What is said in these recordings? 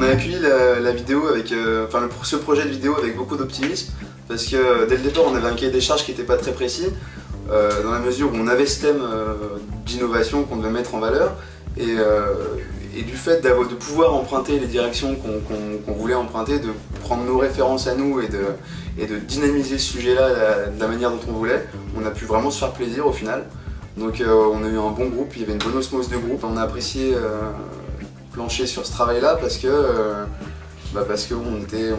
a accueilli la vidéo avec, ce projet de vidéo avec beaucoup d'optimisme parce que dès le départ on avait un cahier des charges qui n'était pas très précis dans la mesure où on avait ce thème d'innovation qu'on devait mettre en valeur et du fait de pouvoir emprunter les directions qu'on voulait emprunter, de prendre nos références à nous et de dynamiser ce sujet-là de la manière dont on voulait, on a pu vraiment se faire plaisir au final. Donc on a eu un bon groupe, il y avait une bonne osmose de groupe, on a apprécié plancher sur ce travail-là parce qu'on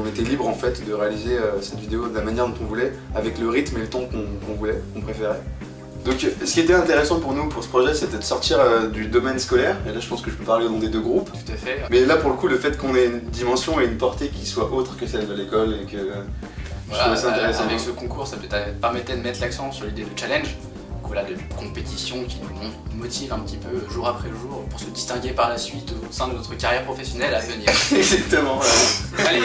était libre en fait de réaliser cette vidéo de la manière dont on voulait, avec le rythme et le ton qu'on préférait. Donc ce qui était intéressant pour nous pour ce projet, c'était de sortir du domaine scolaire, et là je pense que je peux parler au nom des deux groupes. Tout à fait. Mais là pour le coup, le fait qu'on ait une dimension et une portée qui soit autre que celle de l'école et que voilà, je trouvais ça intéressant. Avec ce concours, ça permettait de mettre l'accent sur l'idée de challenge. Voilà, de compétition qui nous motive un petit peu jour après jour pour se distinguer par la suite au sein de notre carrière professionnelle à venir. Exactement. Allez.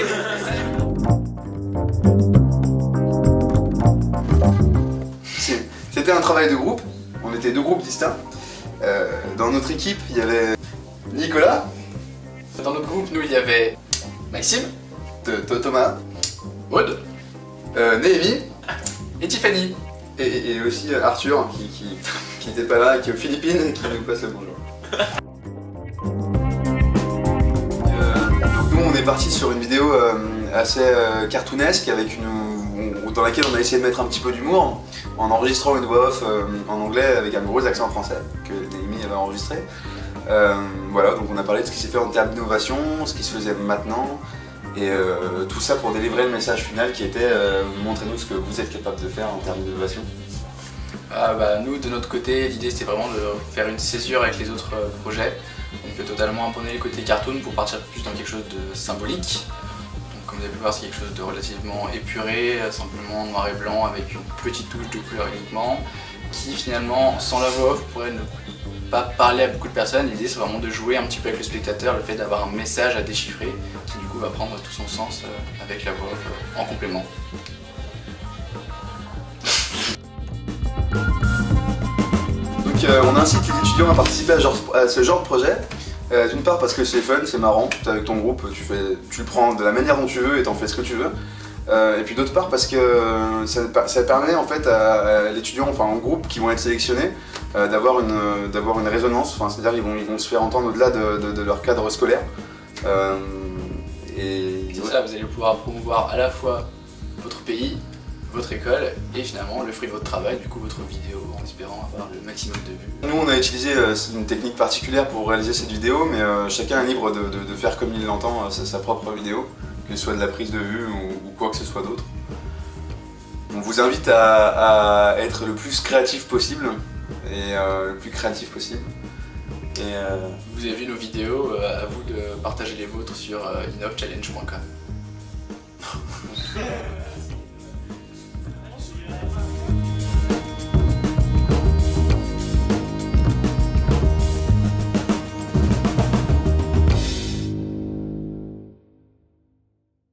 C'était un travail de groupe, on était deux groupes distincts. Dans notre équipe, il y avait Nicolas. Dans notre groupe, nous, il y avait Maxime, Thomas, Aude, Néhémie et Tiffany. Et aussi Arthur qui n'était pas là, qui est aux Philippines et qui nous passe le bonjour. Donc nous on est parti sur une vidéo assez cartoonesque dans laquelle on a essayé de mettre un petit peu d'humour en enregistrant une voix off en anglais avec un gros accent français que Néhémie avait enregistré. Voilà, donc on a parlé de ce qui s'est fait en termes d'innovation, ce qui se faisait maintenant. Et tout ça pour délivrer le message final qui était montrez-nous ce que vous êtes capable de faire en termes d'innovation. Nous, de notre côté, l'idée c'était vraiment de faire une césure avec les autres projets. Donc totalement abandonner le côté cartoon pour partir plus dans quelque chose de symbolique. Donc comme vous avez pu voir, c'est quelque chose de relativement épuré, simplement noir et blanc avec une petite touche de couleur uniquement, qui finalement, sans la voix off, pourrait ne pas parler à beaucoup de personnes. L'idée c'est vraiment de jouer un petit peu avec le spectateur, le fait d'avoir un message à déchiffrer qui du coup va prendre tout son sens avec la voix off en complément. Donc on incite les étudiants à participer à ce genre de projet. D'une part parce que c'est fun, c'est marrant, avec ton groupe tu le prends de la manière dont tu veux et t'en fais ce que tu veux. Et puis d'autre part parce que ça permet en fait à l'étudiant, enfin au groupe qui vont être sélectionnés, d'avoir une résonance, c'est-à-dire ils vont se faire entendre au-delà de leur cadre scolaire. C'est ça, vous allez pouvoir promouvoir à la fois votre pays, votre école et finalement le fruit de votre travail, du coup votre vidéo, en espérant avoir le maximum de vues. Nous on a utilisé une technique particulière pour réaliser cette vidéo, mais chacun est libre de faire comme il l'entend sa propre vidéo, que ce soit de la prise de vue ou quoi que ce soit d'autre. On vous invite à être le plus créatif possible et le plus créatif possible. Vous avez vu nos vidéos, à vous de partager les vôtres sur innovchallenge.com.